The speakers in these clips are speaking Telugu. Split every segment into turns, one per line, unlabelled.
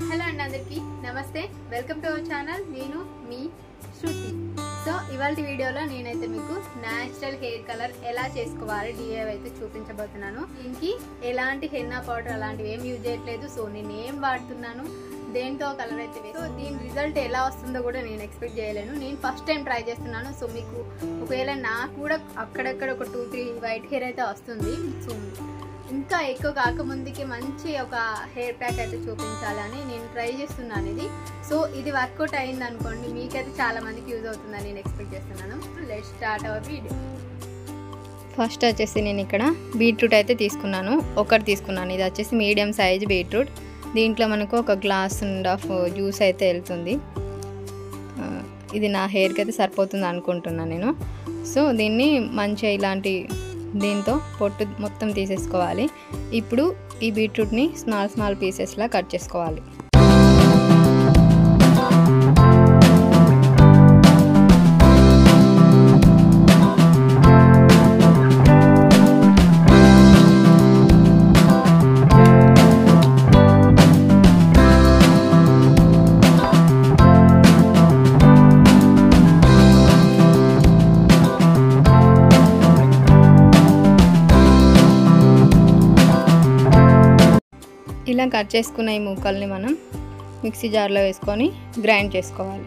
హలో అండి, అందరికీ నమస్తే. Welcome to our channel. నేను మీ శృతి. సో ఇవాళ వీడియోలో నేనైతే మీకు న్యాచురల్ హెయిర్ కలర్ ఎలా చేసుకోవాలి డిఐవై అయితే చూపించబోతున్నాను. దీనికి ఎలాంటి హెన్నా పౌడర్ అలాంటివి ఏం యూజ్ చేయట్లేదు. సో నేను ఏం వాడుతున్నాను, దేంతో కలర్ అయితే సో దీని రిజల్ట్ ఎలా వస్తుందో కూడా నేను ఎక్స్పెక్ట్ చేయలేను. నేను ఫస్ట్ టైం ట్రై చేస్తున్నాను. సో మీకు ఒకవేళ నాకు కూడా అక్కడక్కడ ఒక 2-3 వైట్ హెయిర్ అయితే వస్తుంది. సో ఇంకా ఎక్కువ కాకముందుకి మంచి ఒక హెయిర్ ప్యాక్ అయితే చూపించాలని నేను ట్రై చేస్తున్నాను ఇది. సో ఇది వర్కౌట్ అయింది అనుకోండి, మీకైతే చాలా మందికి యూజ్ అవుతుందని నేను ఎక్స్పెక్ట్ చేస్తున్నాను. Let's start our video.
First వచ్చేసి నేను ఇక్కడ బీట్రూట్ అయితే తీసుకున్నాను. ఒకటి తీసుకున్నాను. ఇది వచ్చేసి మీడియం సైజ్ బీట్రూట్. దీంట్లో మనకు ఒక గ్లాస్ ఆఫ్ జ్యూస్ అయితే వెళ్తుంది. ఇది నా హెయిర్కి అయితే సరిపోతుంది అనుకుంటున్నాను నేను. సో దీన్ని మంచిగా ఇలాంటి దీంతో పొట్టు మొత్తం తీసేసుకోవాలి. ఇప్పుడు ఈ బీట్రూట్ని స్మాల్ పీసెస్లా కట్ చేసుకోవాలి. ఇలా కట్ చేసుకున్న ఈ ముక్కల్ని మనం మిక్సీ జార్లో వేసుకొని గ్రైండ్ చేసుకోవాలి.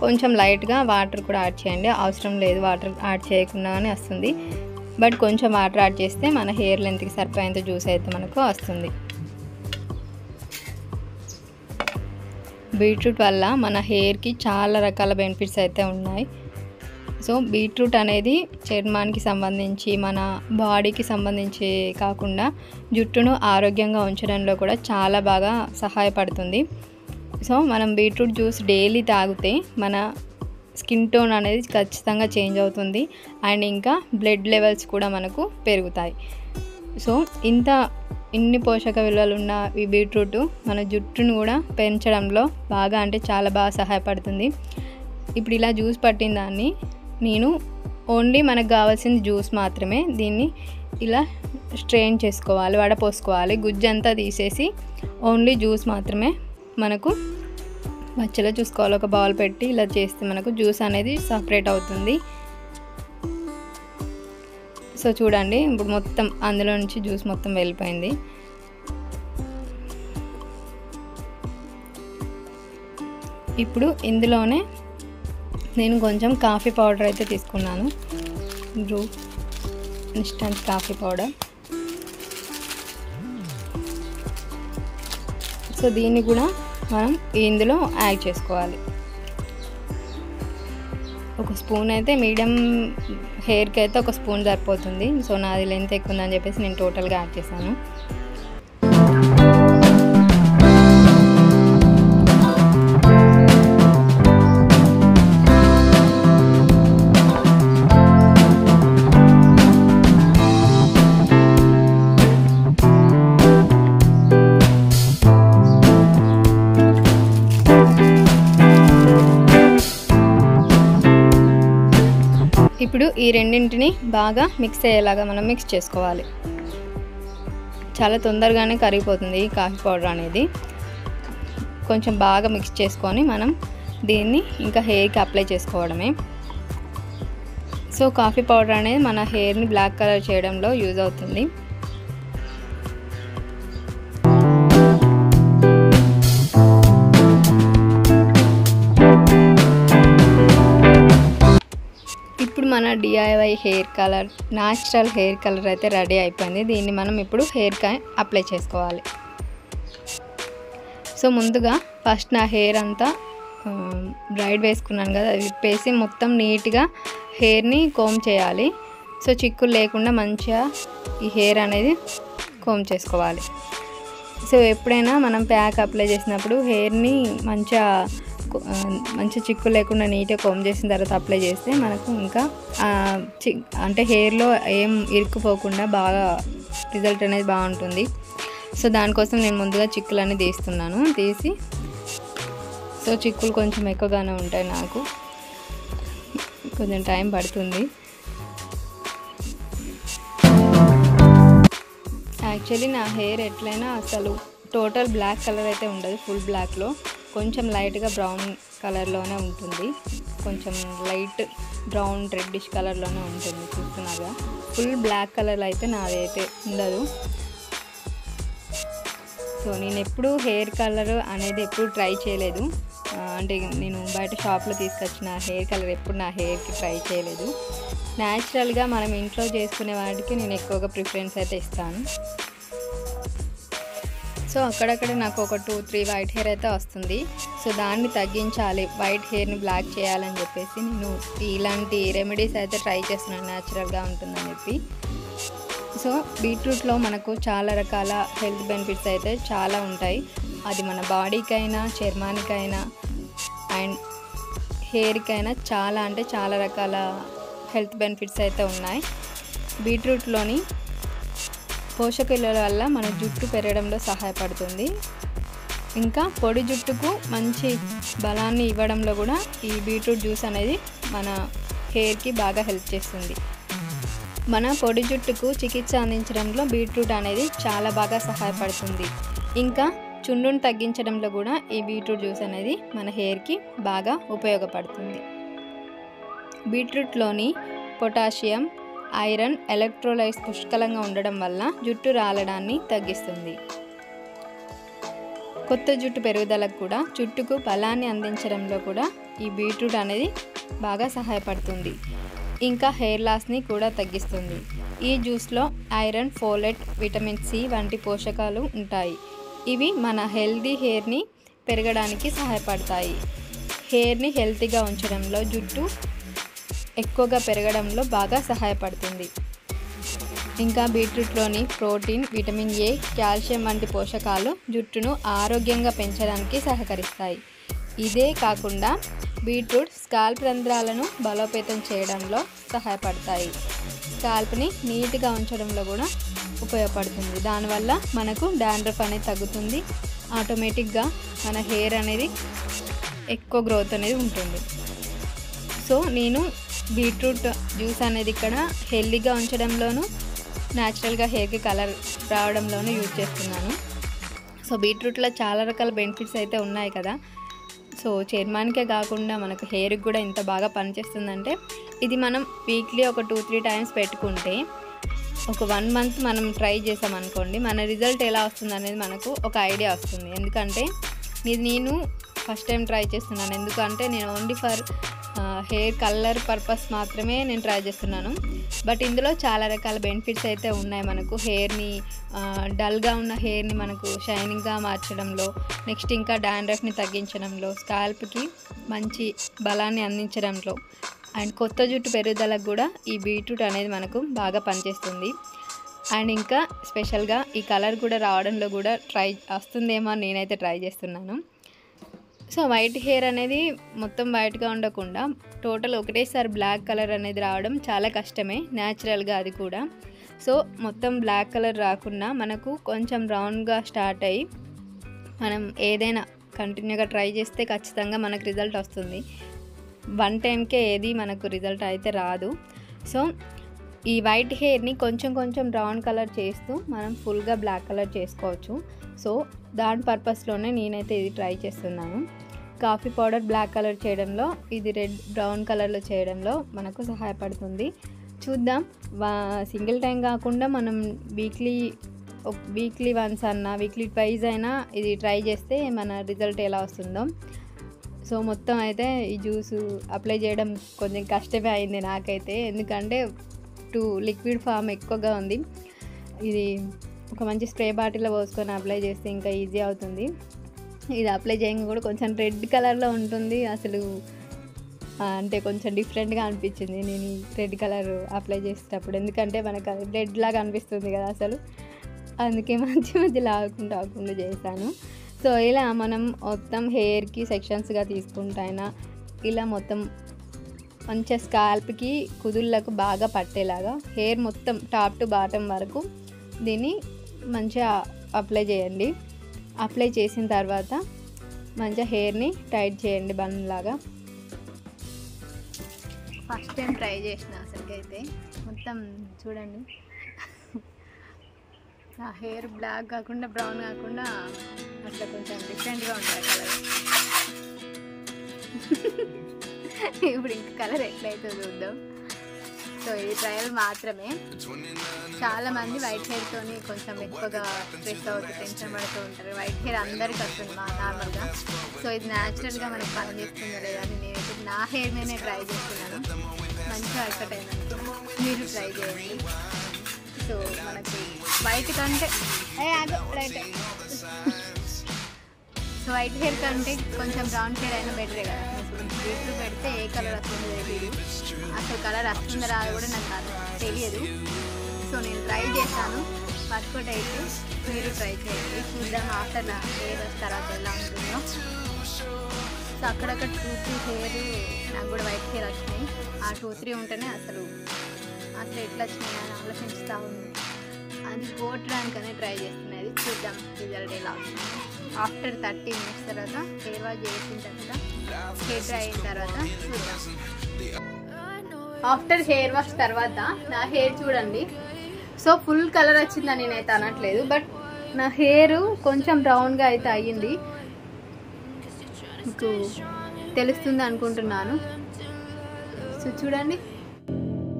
కొంచెం లైట్గా వాటర్ కూడా యాడ్ చేయండి. అవసరం లేదు వాటర్ యాడ్ చేయకుండానే వస్తుంది. బట్ కొంచెం వాటర్ యాడ్ చేస్తే మన హెయిర్ లెంత్కి సరిపోయేంత జ్యూస్ అయితే మనకు వస్తుంది. బీట్రూట్ వల్ల మన హెయిర్కి చాలా రకాల బెనిఫిట్స్ అయితే ఉన్నాయి. సో బీట్రూట్ అనేది చర్మానికి సంబంధించి మన బాడీకి సంబంధించి కాకుండా జుట్టును ఆరోగ్యంగా ఉంచడంలో కూడా చాలా బాగా సహాయపడుతుంది. సో మనం బీట్రూట్ జ్యూస్ డైలీ తాగితే మన స్కిన్ టోన్ అనేది ఖచ్చితంగా చేంజ్ అవుతుంది. అండ్ ఇంకా బ్లడ్ లెవెల్స్ కూడా మనకు పెరుగుతాయి. సో ఇన్ని పోషక విలువలు ఉన్న ఈ బీట్రూట్ మన జుట్టును కూడా పెంచడంలో బాగా చాలా బాగా సహాయపడుతుంది. ఇప్పుడు ఇలా జ్యూస్ పట్టిన దాన్ని నేను ఓన్లీ మనకు కావాల్సిన జ్యూస్ మాత్రమే దీన్ని ఇలా స్ట్రెయిన్ చేసుకోవాలి, వడపోసుకోవాలి. గుజ్జంతా తీసేసి ఓన్లీ జ్యూస్ మాత్రమే మనకు మధ్యలో చూసుకోవాలి. ఒక బౌల్ పెట్టి ఇలా చేస్తే మనకు జ్యూస్ అనేది సపరేట్ అవుతుంది. సో చూడండి, ఇప్పుడు మొత్తం అందులో నుంచి జ్యూస్ మొత్తం వెళ్ళిపోయింది. ఇప్పుడు ఇందులోనే నేను కొంచెం కాఫీ పౌడర్ అయితే తీసుకున్నాను. Bru instant coffee powder. So దీన్ని కూడా మనం ఇందులో యాడ్ చేసుకోవాలి. ఒక స్పూన్ అయితే మీడియం హెయిర్కి అయితే ఒక స్పూన్ సరిపోతుంది. సో నాది లెంత్ ఎక్కువ ఉందని చెప్పేసి నేను టోటల్గా యాడ్ చేశాను. ఇప్పుడు ఈ రెండింటిని బాగా మిక్స్ అయ్యేలాగా మనం మిక్స్ చేసుకోవాలి. చాలా తొందరగానే కరిగిపోతుంది ఈ కాఫీ పౌడర్ అనేది. కొంచెం బాగా మిక్స్ చేసుకొని మనం దీన్ని ఇంకా హెయిర్కి అప్లై చేసుకోవడమే. సో కాఫీ పౌడర్ అనేది మన హెయిర్ని బ్లాక్ కలర్ చేయడంలో యూజ్ అవుతుంది. ఇప్పుడు మన DIY hair colour, natural hair colour అయితే రెడీ అయిపోయింది. దీన్ని మనం ఇప్పుడు హెయిర్కి అప్లై చేసుకోవాలి. సో ముందుగా ఫస్ట్ నా హెయిర్ అంతా బ్రైడ్ వేసుకున్నాను కదా, అది విప్పేసి మొత్తం నీట్గా హెయిర్ని కోమ్ చేయాలి. సో చిక్కులు లేకుండా మంచిగా ఈ హెయిర్ అనేది కోమ్ చేసుకోవాలి. సో ఎప్పుడైనా మనం ప్యాక్ అప్లై చేసినప్పుడు హెయిర్ని మంచి చిక్కు లేకుండా నీట్గా కోమ్ చేసిన తర్వాత అప్లై చేస్తే మనకు ఇంకా అంటే హెయిర్లో ఏం ఇరుక్కుపోకుండా బాగా రిజల్ట్ అనేది బాగుంటుంది. సో దానికోసం నేను ముందుగా చిక్కులన్నీ తీసి సో చిక్కులు కొంచెం ఎక్కువగానే ఉంటాయి, నాకు కొంచెం టైం పడుతుంది. యాక్చువల్లీ నా హెయిర్ ఎట్లయినా అసలు టోటల్ బ్లాక్ కలర్ అయితే ఉండదు, ఫుల్ బ్లాక్లో కొంచెం లైట్గా బ్రౌన్ కలర్లోనే ఉంటుంది, కొంచెం లైట్ బ్రౌన్ రెడ్డిష్ కలర్లోనే ఉంటుంది. చూస్తున్నాగా ఫుల్ బ్లాక్ కలర్లో అయితే నాది అయితే ఉండదు. సో నేను ఎప్పుడు హెయిర్ కలర్ అనేది ఎప్పుడు ట్రై చేయలేదు, అంటే నేను బయట షాప్లో తీసుకొచ్చిన హెయిర్ కలర్ ఎప్పుడు నా హెయిర్కి ట్రై చేయలేదు. న్యాచురల్గా మనం ఇంట్లో చేసుకునే వాటికి నేను ఎక్కువగా ప్రిఫరెన్స్ అయితే ఇస్తాను. సో అక్కడక్కడ నాకు ఒక 2-3 వైట్ హెయిర్ అయితే వస్తుంది. సో దాన్ని తగ్గించాలి, వైట్ హెయిర్ని బ్లాక్ చేయాలని చెప్పేసి నేను ఇలాంటి రెమెడీస్ అయితే ట్రై చేస్తున్నాను, న్యాచురల్గా ఉంటుందని చెప్పి. సో బీట్రూట్లో మనకు చాలా రకాల హెల్త్ బెనిఫిట్స్ అయితే చాలా ఉంటాయి. అది మన బాడీకైనా, చర్మానికైనా అండ్ హెయిర్కైనా చాలా అంటే చాలా రకాల హెల్త్ బెనిఫిట్స్ అయితే ఉన్నాయి. బీట్రూట్లోని పోషకాల వల్ల మన జుట్టు పెరగడంలో సహాయపడుతుంది. ఇంకా పొడి జుట్టుకు మంచి బలాన్ని ఇవ్వడంలో కూడా ఈ బీట్రూట్ జ్యూస్ అనేది మన హెయిర్కి బాగా హెల్ప్ చేస్తుంది. మన పొడి జుట్టుకు చికిత్స అందించడంలో బీట్రూట్ అనేది చాలా బాగా సహాయపడుతుంది. ఇంకా చుండును తగ్గించడంలో కూడా ఈ బీట్రూట్ జ్యూస్ అనేది మన హెయిర్కి బాగా ఉపయోగపడుతుంది. బీట్రూట్లోని పొటాషియం, ఐరన్, ఎలక్ట్రోలైట్స్ పుష్కలంగా ఉండడం వల్ల జుట్టు రాలడాన్ని తగ్గిస్తుంది. కొత్త జుట్టు పెరుగుదలకు కూడా, జుట్టుకు బలాన్ని అందించడంలో కూడా ఈ బీట్రూట్ అనేది బాగా సహాయపడుతుంది. ఇంకా హెయిర్ లాస్ని కూడా తగ్గిస్తుంది. ఈ జ్యూస్లో ఐరన్, ఫోలేట్, విటమిన్ సి వంటి పోషకాలు ఉంటాయి. ఇవి మన హెల్దీ హెయిర్ని పెరగడానికి సహాయపడతాయి. హెయిర్ని హెల్తీగా ఉంచడంలో, జుట్టు ఎక్కువగా పెరగడంలో బాగా సహాయపడుతుంది. ఇంకా బీట్రూట్లోని ప్రోటీన్, విటమిన్ ఏ, కాల్షియం వంటి పోషకాలు జుట్టును ఆరోగ్యంగా పెంచడానికి సహకరిస్తాయి. ఇదే కాకుండా బీట్రూట్ స్కాల్ప్ రంధ్రాలను బలోపేతం చేయడంలో సహాయపడతాయి. స్కాల్ప్ని నీట్గా ఉంచడంలో కూడా ఉపయోగపడుతుంది. దానివల్ల మనకు డాండ్రఫ్ అనేది తగ్గుతుంది. ఆటోమేటిక్గా మన హెయిర్ అనేది ఎక్కువ గ్రోత్ అనేది ఉంటుంది. సో నేను బీట్రూట్ జ్యూస్ అనేది ఇక్కడ హెల్దీగా ఉంచడంలోనూ, న్యాచురల్గా హెయిర్కి కలర్ రావడంలోనూ యూజ్ చేస్తున్నాను. సో బీట్రూట్లో చాలా రకాల బెనిఫిట్స్ అయితే ఉన్నాయి కదా. సో చర్మానికే కాకుండా మనకు హెయిర్కి కూడా ఇంత బాగా పనిచేస్తుందంటే, ఇది మనం వీక్లీ ఒక 2-3 టైమ్స్ పెట్టుకుంటే ఒక 1 మంత్ మనం ట్రై చేసామనుకోండి, మన రిజల్ట్ ఎలా వస్తుంది అనేది మనకు ఒక ఐడియా వస్తుంది. ఎందుకంటే ఇది నేను ఫస్ట్ టైం ట్రై చేస్తున్నాను. ఎందుకంటే నేను only for hair colour purpose మాత్రమే నేను ట్రై చేస్తున్నాను. బట్ ఇందులో చాలా రకాల బెనిఫిట్స్ అయితే ఉన్నాయి. మనకు హెయిర్ని డల్గా ఉన్న హెయిర్ని మనకు షైనింగ్గా మార్చడంలో, నెక్స్ట్ ఇంకా డాండ్రఫ్ని తగ్గించడంలో, స్కాల్ప్కి మంచి బలాన్ని అందించడంలో అండ్ కొత్త జుట్టు పెరుగుదలకు కూడా ఈ బీట్రూట్ అనేది మనకు బాగా పనిచేస్తుంది. అండ్ ఇంకా స్పెషల్గా ఈ కలర్ కూడా రావడంలో కూడా వస్తుందేమో అని నేనైతే ట్రై చేస్తున్నాను. సో వైట్ హెయిర్ అనేది మొత్తం వైట్గా ఉండకుండా టోటల్ ఒకటేసారి బ్లాక్ కలర్ అనేది రావడం చాలా కష్టమే, న్యాచురల్గా అది కూడా. సో మొత్తం బ్లాక్ కలర్ రాకుండా మనకు కొంచెం బ్రౌన్గా స్టార్ట్ అయ్యి మనం ఏదైనా కంటిన్యూగా ట్రై చేస్తే ఖచ్చితంగా మనకు రిజల్ట్ వస్తుంది. 1 టైంకే ఏది మనకు రిజల్ట్ అయితే రాదు. సో ఈ వైట్ హెయిర్ని కొంచెం కొంచెం బ్రౌన్ కలర్ చేస్తూ మనం ఫుల్గా బ్లాక్ కలర్ చేసుకోవచ్చు. సో దాని పర్పస్లోనే నేనైతే ఇది ట్రై చేస్తున్నాను. కాఫీ పౌడర్ బ్లాక్ కలర్ చేయడంలో, ఇది రెడ్ బ్రౌన్ కలర్లో చేయడంలో మనకు సహాయపడుతుంది. చూద్దాం, సింగిల్ టైం కాకుండా మనం వీక్లీ వన్స్ అన్నా, వీక్లీ ట్వైస్ అయినా ఇది ట్రై చేస్తే మన రిజల్ట్ ఎలా వస్తుందో. సో మొత్తం అయితే ఈ జ్యూసు అప్లై చేయడం కొంచెం కష్టమే అయింది నాకైతే, ఎందుకంటే లిక్విడ్ ఫామ్ ఎక్కువగా ఉంది. ఇది ఒక మంచి స్ప్రే బాటిల్లో పోసుకొని అప్లై చేస్తే ఇంకా ఈజీ అవుతుంది. ఇది అప్లై చేయగా కూడా కొంచెం రెడ్ కలర్లో ఉంటుంది. అసలు అంటే కొంచెం డిఫరెంట్గా అనిపించింది నేను ఈ రెడ్ కలర్ అప్లై చేసేటప్పుడు, ఎందుకంటే మనకు అది రెడ్ లాగా అనిపిస్తుంది కదా అసలు. అందుకే మధ్య లాగకుండా చేశాను. సో ఇలా మనం మొత్తం హెయిర్కి సెక్షన్స్గా తీసుకుంటైనా ఇలా మొత్తం మంచిగా స్కాల్ప్కి కుదుళ్ళకు బాగా పట్టేలాగా హెయిర్ మొత్తం టాప్ టు బాటమ్ వరకు దీన్ని మంచిగా అప్లై చేయండి. అప్లై చేసిన తర్వాత మంచిగా హెయిర్ని టైట్ చేయండి బన్ లాగా. ఫస్ట్ టైం ట్రై చేసిన అసలుకైతే మొత్తం చూడండి
నా హెయిర్ బ్లాక్ కాకుండా బ్రౌన్ కాకుండా అట్లా కొంచెం డిఫరెంట్గా ఉంటుంది కలర్. ఇప్పుడు ఇంకా కలర్ ఎట్లయితే చూద్దాం. సో ఇది ట్రయల్ మాత్రమే. చాలామంది వైట్ హెయిర్తోని కొంచెం ఎక్కువగా స్ట్రెస్ అవుతూ టెన్షన్ పడుతూ ఉంటారు. వైట్ హెయిర్ అందరికీ వస్తుంది నార్మల్గా. సో ఇది న్యాచురల్గా మనకి పని చేస్తుందో లేదా అని నేనైతే నా హెయిర్ నేనే ట్రై చేస్తున్నాను. మంచిగా వర్కౌట్ అయిందంటే మీరు ట్రై చేయండి. సో మనకి వైట్ కంటే రైట్ సో వైట్ హెయిర్ కంటే కొంచెం బ్రౌన్ షేడ్ అయినా బెటరే కదా. బీట్రూట్ పెడితే ఏ కలర్ వస్తుందో తెలియదు. అసలు కలర్ వస్తుందో రాదు కూడా నాకు తెలియదు. సో నేను ట్రై చేశాను, వర్కౌట్ అయితే మీరు ట్రై చేయండి. చూద్దాం ఆఫ్టర్ నా హెయిర్ తర్వాత ఎలా ఉంటుందో. సో అక్కడక్కడ 2-3 హెయిర్ నాకు కూడా వైట్ హెయిర్ వచ్చినాయి. ఆ 2-3 ఉంటేనే అసలు ఎట్లా వచ్చినాయి అని ఆలోచిస్తూ ఉంది. అది పోవడానికనే ట్రై చేస్తున్నది. చూద్దాం రిజల్ట్ ఎలా వస్తుంది. ఆఫ్టర్ 30 minutes తర్వాత హెయిర్ వాష్ చేసిన తర్వాత హెయిర్ డ్రై అయిన తర్వాత చూద్దాం. ఆఫ్టర్ హెయిర్ వాష్ తర్వాత నా హెయిర్ చూడండి. సో ఫుల్ కలర్ వచ్చిందని నేనైతే అనట్లేదు, బట్ నా హెయిర్ కొంచెం బ్రౌన్గా అయితే అయ్యింది. మీకు తెలుస్తుంది అనుకుంటున్నాను. సో చూడండి.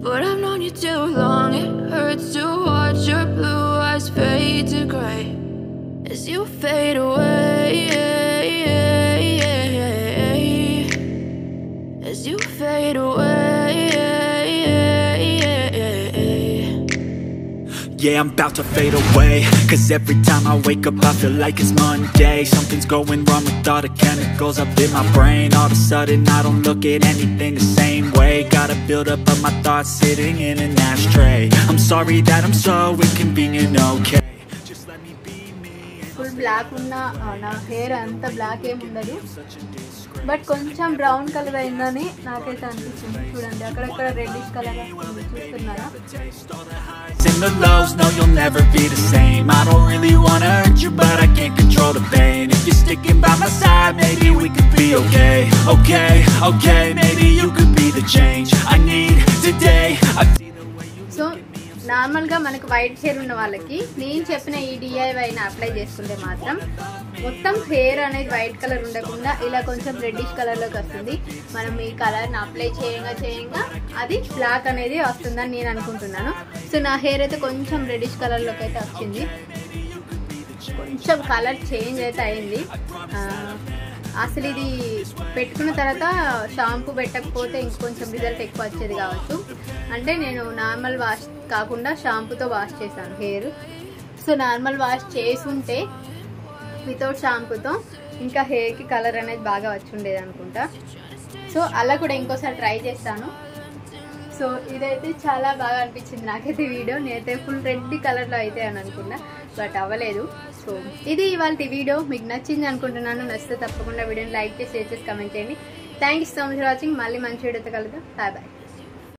But I've known you too long, it hurts to watch your blue eyes fade to grey as you fade away, as you fade away.
Yeah, I'm about to fade away, 'cause every time I wake up I feel like it's Monday. Something's going wrong with all the chemicals up in my brain. All of a sudden I don't look at anything the same way. Gotta build up of my thoughts sitting in an ashtray. I'm sorry that I'm so inconvenient, okay. Just let me be me.
Full black ఉన్న నా హెయిర్ అంత బ్లాక్ ఏమి ఉండదు, బట్ కొంచెం బ్రౌన్ కలర్ అయిందని నాకైతే అనిపించింది. చూడండి అక్కడక్కడ రెడ్డిష్ కలర్ వస్తుంది, చూస్తున్నారా?
In the lows, no, you'll never be the same. I don't really wanna hurt you, but I can't control the pain. If you're sticking by my side, maybe we could be okay. Okay, okay, maybe you could be the change I need today.
So నార్మల్గా మనకు వైట్ హెయిర్ ఉన్న వాళ్ళకి నేను చెప్పిన ఈ DIYని అప్లై చేసుకుంటే మాత్రం మొత్తం హెయిర్ అనేది వైట్ కలర్ ఉండకుండా ఇలా కొంచెం రెడ్డిష్ కలర్లోకి వస్తుంది. మనం ఈ కలర్ని అప్లై చేయంగా అది బ్లాక్ అనేది వస్తుందని నేను అనుకుంటున్నాను. సో నా హెయిర్ అయితే కొంచెం రెడ్డిష్ కలర్లోకి అయితే వచ్చింది. కొంచెం కలర్ చేంజ్ అయితే అయింది. అసలు ఇది పెట్టుకున్న తర్వాత షాంపూ పెట్టకపోతే ఇంకొంచెం రిజల్ట్ ఎక్కువ వచ్చేది కావచ్చు. అంటే నేను నార్మల్ వాష్ కాకుండా షాంపూతో వాష్ చేశాను హెయిర్. సో నార్మల్ వాష్ చేసుంటే వితౌట్ షాంపూతో ఇంకా హెయిర్కి కలర్ అనేది బాగా వచ్చి ఉండేది అనుకుంటా. సో అలా కూడా ఇంకోసారి ట్రై చేస్తాను. సో ఇదైతే చాలా బాగా అనిపించింది నాకైతే వీడియో. నేనైతే ఫుల్ రెడ్ కలర్లో అయితే అని అనుకున్నా, బట్ అవ్వలేదు. సో ఇది ఇవాళ వీడియో మీకు నచ్చింది అనుకుంటున్నాను. నచ్చితే తప్పకుండా వీడియోని లైక్ చేసి షేర్ చేసి కామెంట్ చేయండి. Thank you so much for watching. మళ్ళీ మంచి వీడియోతో కలుద్దాం. Bye bye.